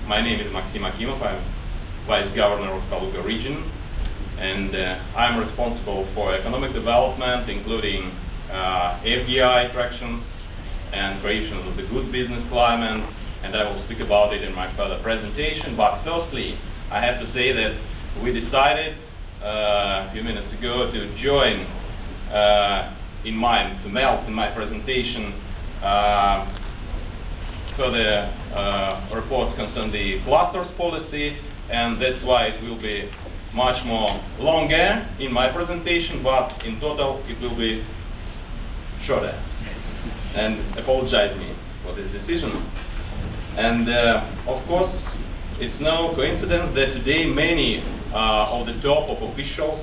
My name is Maxim Akimov. I'm Vice Governor of Kaluga Region, and I'm responsible for economic development, including FDI attraction and creation of the good business climate, and I will speak about it in my further presentation. But firstly, I have to say that we decided a few minutes ago to join in my presentation further reports concern the clusters policy, and that's why it will be much more longer in my presentation, but in total it will be shorter. And apologize me for this decision. And of course, it's no coincidence that today many of the top of officials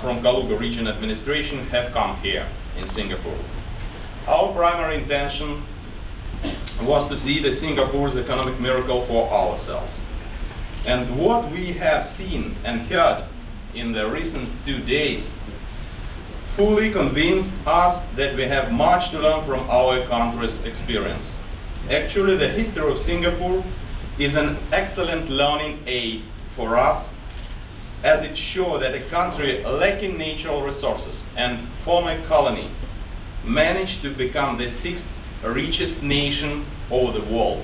from Kaluga Region Administration have come here in Singapore. Our primary intention was to see the Singapore's economic miracle for ourselves. And what we have seen and heard in the recent 2 days fully convinced us that we have much to learn from our country's experience. Actually, the history of Singapore is an excellent learning aid for us, as it shows that a country lacking natural resources and former colony managed to become the 6th richest nation over the world.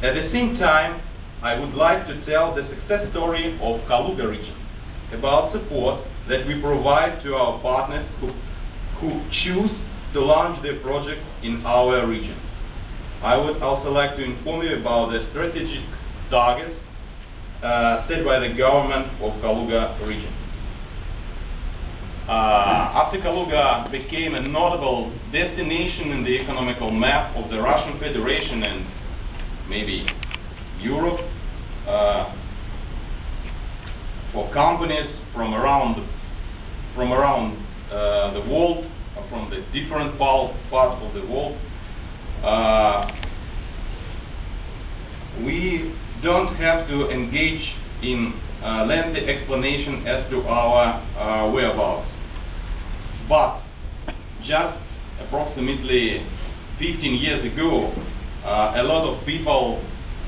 At the same time, I would like to tell the success story of Kaluga region about support that we provide to our partners who choose to launch their project in our region. I would also like to inform you about the strategic targets set by the government of Kaluga region. After Kaluga became a notable destination in the economical map of the Russian Federation and maybe Europe, for companies from around the world, from the different parts of the world, we don't have to engage in lengthy explanation as to our whereabouts. But just approximately 15 years ago, a lot of people,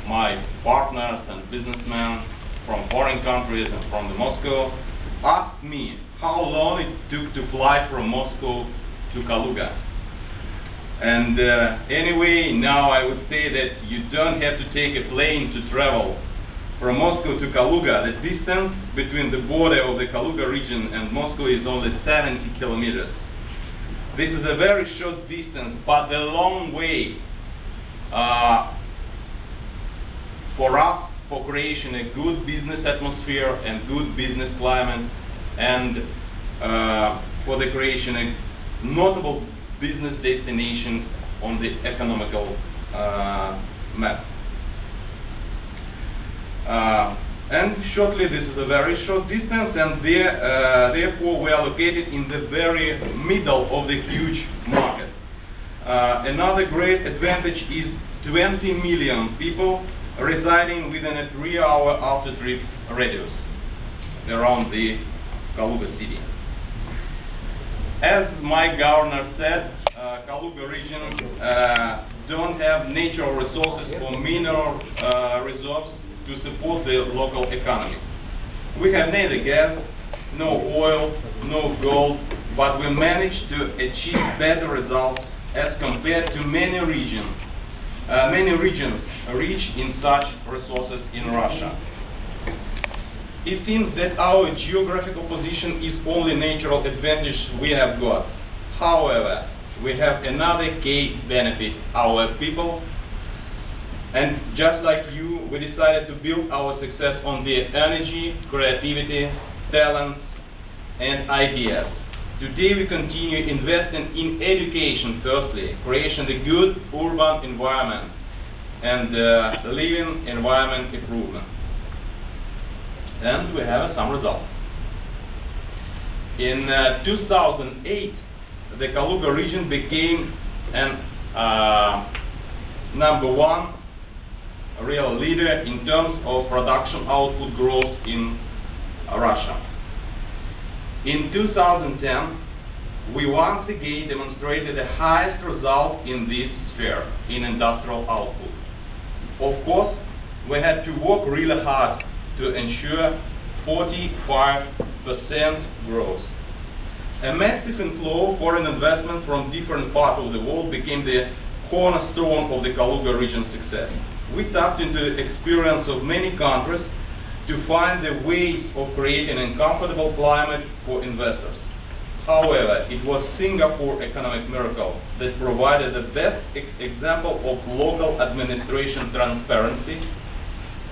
my partners and businessmen from foreign countries and from the Moscow, asked me how long it took to fly from Moscow to Kaluga. And anyway, now I would say that you don't have to take a plane to travel from Moscow to Kaluga. The distance between the border of the Kaluga region and Moscow is only 70 kilometers. This is a very short distance, but a long way for us, for creation a good business atmosphere and good business climate, and for the creation of notable business destinations on the economical map. And shortly, this is a very short distance, and therefore we are located in the very middle of the huge market. Another great advantage is 20 million people residing within a 3-hour after-trip radius around the Kaluga city. As my governor said, Kaluga region don't have natural resources or mineral reserves to support the local economy. We have neither gas, no oil, no gold, but we managed to achieve better results as compared to many regions rich in such resources in Russia. It seems that our geographical position is only natural advantage we have got. However, we have another key benefit, our people. And just like you, we decided to build our success on their energy, creativity, talent, and ideas. Today we continue investing in education firstly, creation of a good urban environment, and living environment improvement. And we have some results. In 2008, the Kaluga region became an #1 real leader in terms of production output growth in Russia. In 2010, we once again demonstrated the highest result in this sphere, in industrial output. Of course, we had to work really hard to ensure 45% growth. A massive inflow of foreign investment from different parts of the world became the cornerstone of the Kaluga region's success. We tapped into the experience of many countries to find the ways of creating a comfortable climate for investors. However, it was Singapore economic miracle that provided the best example of local administration transparency,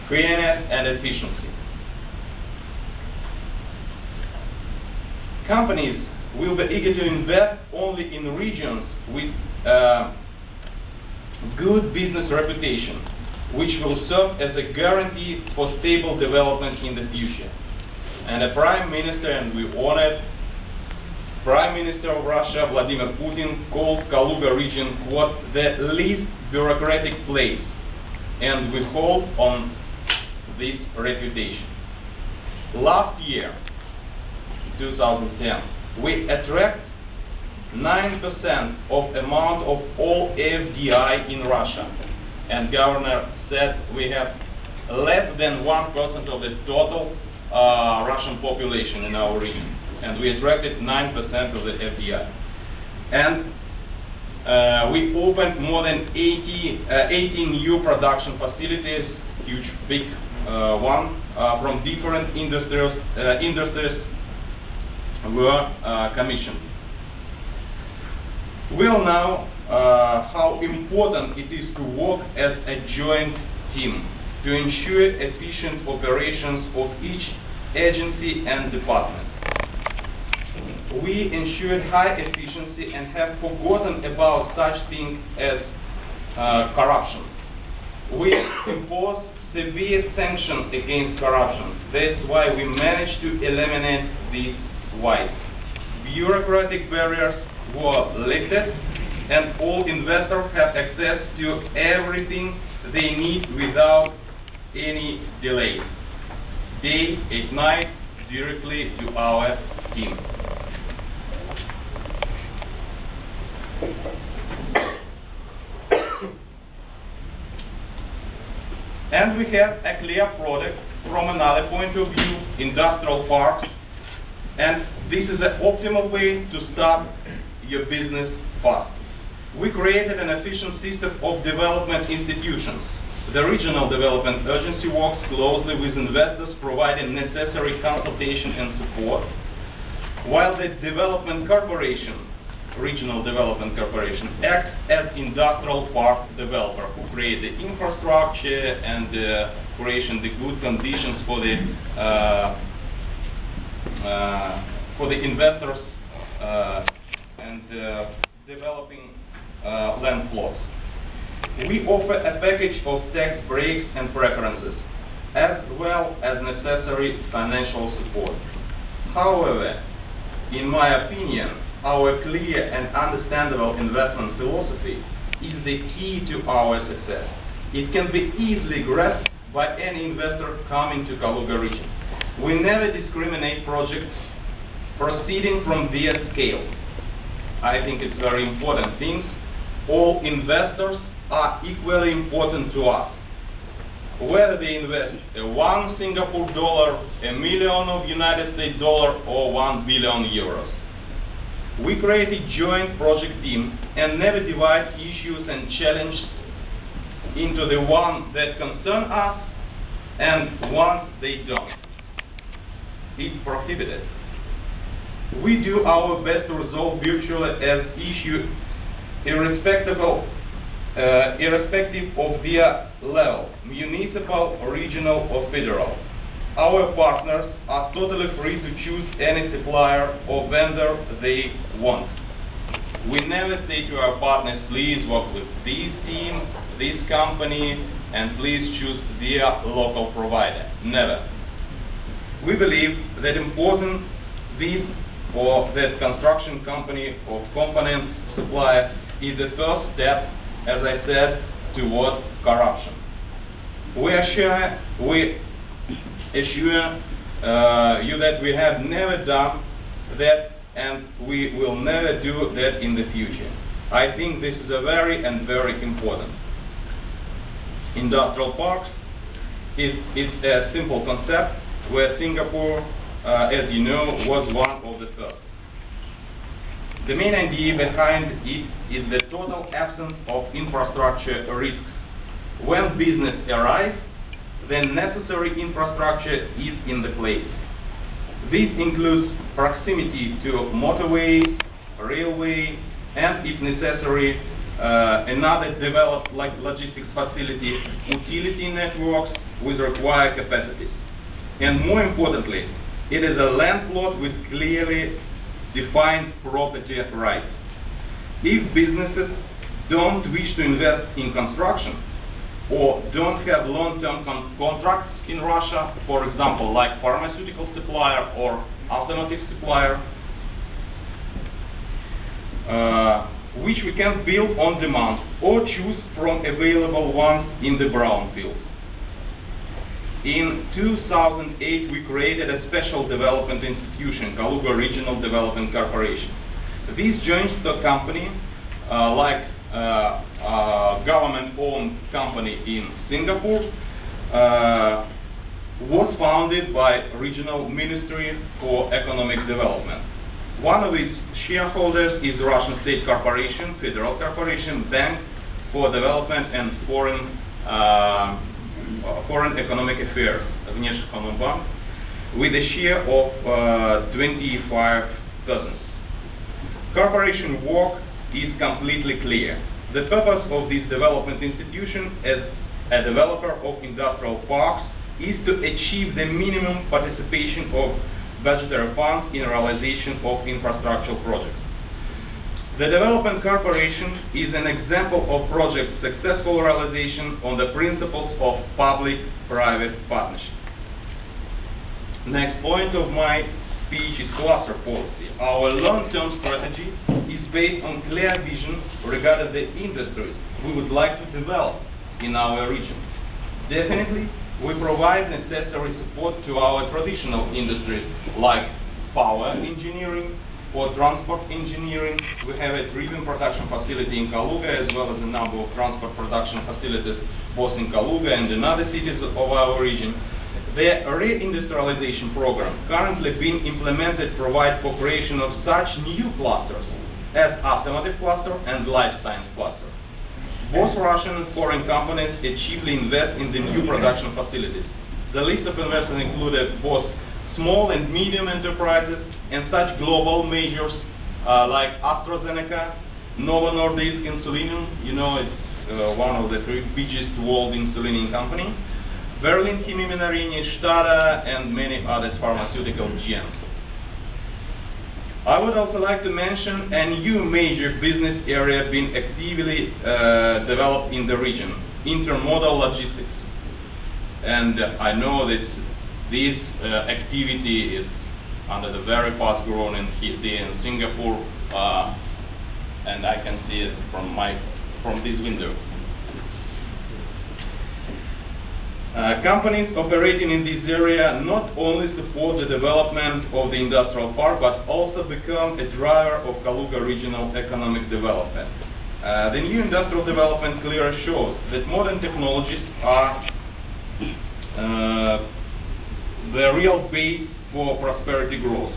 fairness, and efficiency. Companies will be eager to invest only in regions with good business reputation, which will serve as a guarantee for stable development in the future. And the Prime Minister, and we honored Prime Minister of Russia, Vladimir Putin, called Kaluga region, quote, the least bureaucratic place, and we hold on this reputation. Last year, 2010, we attract 9% of amount of all FDI in Russia, and Governor said we have less than 1% of the total Russian population in our region, and we attracted 9% of the FDI. And we opened more than 18 new production facilities, huge, big one, from different industries were commissioned. We all know how important it is to work as a joint team to ensure efficient operations of each agency and department. We ensured high efficiency and have forgotten about such things as corruption. We imposed severe sanctions against corruption. That's why we managed to eliminate these vices. Bureaucratic barriers were lifted, and all investors have access to everything they need without any delay, day and night, directly to our team. And we have a clear product from another point of view, industrial parks, and this is the optimal way to start your business fast. We created an efficient system of development institutions. The Regional Development Agency works closely with investors, providing necessary consultation and support, while the Development Corporation, Regional Development Corporation, acts as industrial park developer who create the infrastructure and creation the good conditions for the investors and developing land plots. We offer a package of tax breaks and preferences, as well as necessary financial support. However, in my opinion, our clear and understandable investment philosophy is the key to our success. It can be easily grasped by any investor coming to Kaluga region. We never discriminate projects proceeding from their scale. I think it's very important thing. All investors are equally important to us. Whether they invest $1 Singapore, $1 million of United States dollar, or 1 billion euros. We create a joint project team and never divide issues and challenges into the ones that concern us and ones they don't. It's prohibited. We do our best to resolve virtually as issue irrespective of their level, municipal, regional, or federal. Our partners are totally free to choose any supplier or vendor they want. We never say to our partners, please work with this team, this company, and please choose their local provider. Never. We believe that important this or that construction company or component supplier is the first step, as I said, toward corruption. We assure you that we have never done that, and we will never do that in the future. I think this is a very important. Industrial parks It's a simple concept where Singapore, as you know, was one of the first. The main idea behind it is the total absence of infrastructure risks. When business arrives, the necessary infrastructure is in the place. This includes proximity to motorway, railway, and if necessary, another developed like logistics facility, utility networks with required capacities. And more importantly, it is a land plot with clearly defined property rights. If businesses don't wish to invest in construction or don't have long-term contracts in Russia, for example, like pharmaceutical supplier or automotive supplier, which we can build on demand or choose from available ones in the brownfield. In 2008, we created a special development institution, Kaluga Regional Development Corporation. This joint stock company, like government-owned company in Singapore, was founded by Regional Ministry for Economic Development. One of its shareholders is Russian State Corporation, Federal Corporation, Bank for Development and Foreign Economic Affairs, Bank, with a share of 25%. Corporation work is completely clear. The purpose of this development institution as a developer of industrial parks is to achieve the minimum participation of budgetary funds in realization of infrastructural projects. The Development Corporation is an example of project successful realization on the principles of public-private partnership. Next point of my speech is cluster policy. Our long-term strategy is based on clear vision regarding the industries we would like to develop in our region. Definitely, we provide necessary support to our traditional industries like power engineering, for transport engineering. We have a driven production facility in Kaluga as well as a number of transport production facilities both in Kaluga and in other cities of our region. The reindustrialization program currently being implemented provides for creation of such new clusters as automotive cluster and life science cluster. Both Russian and foreign companies chiefly invest in the new production facilities. The list of investors included both small and medium enterprises and such global majors like AstraZeneca, Novo Nordisk Insulinum, you know it's one of the three biggest world insulin company, Berlin Chemie Minarini, Stada, and many other pharmaceutical giants. I would also like to mention a new major business area being actively developed in the region, intermodal logistics. And I know that this activity is under the very fast growing in Singapore, and I can see it from this window. Companies operating in this area not only support the development of the industrial park, but also become a driver of Kaluga regional economic development. The new industrial development clearly shows that modern technologies are the real base for prosperity growth.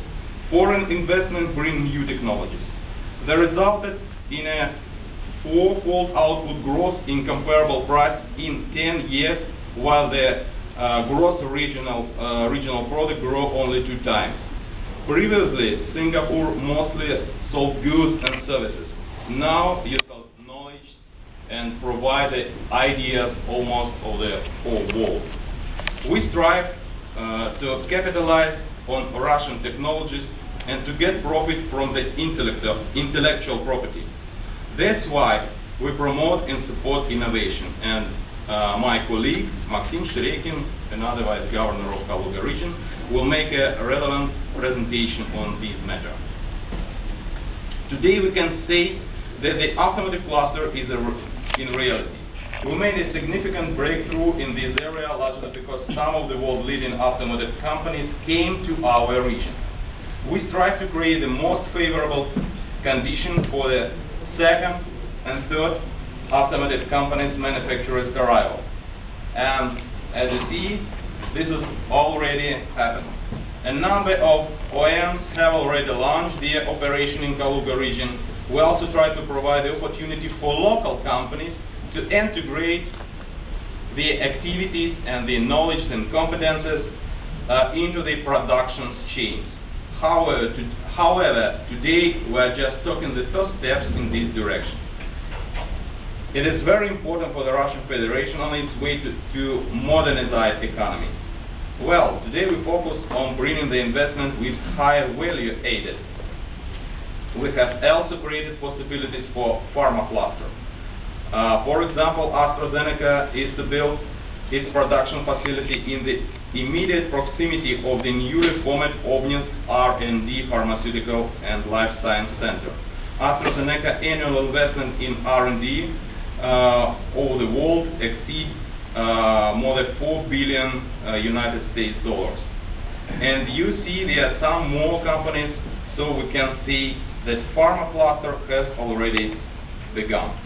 Foreign investment brings new technologies. They resulted in a four-fold output growth in comparable price in 10 years, while the gross regional product grew only 2 times. Previously, Singapore mostly sold goods and services. Now you sell knowledge and provide the ideas almost of the whole world. We strive to capitalize on Russian technologies and to get profit from the intellectual property. That's why we promote and support innovation. And my colleague, Maxim Sherekin, another Vice Governor of Kaluga region, will make a relevant presentation on this matter. Today we can say that the automotive cluster is in reality. We made a significant breakthrough in this area largely because some of the world's leading automotive companies came to our region. We strive to create the most favorable conditions for the second and third automotive companies' manufacturers' arrival. And As you see, this is already happened. A number of OEMs have already launched their operation in Kaluga region. We also try to provide the opportunity for local companies to integrate the activities and the knowledge and competences into the production chains. However, today we are just taking the first steps in this direction. It is very important for the Russian Federation on its way to modernized economy. Well, today we focus on bringing the investment with higher value added. We have also created possibilities for pharma cluster. For example, AstraZeneca is to build its production facility in the immediate proximity of the newly formed Obninsk R&D Pharmaceutical and Life Science Center. AstraZeneca annual investment in R&D over the world exceeds more than $4 billion United States dollars. And you see there are some more companies, so we can see that pharma cluster has already begun.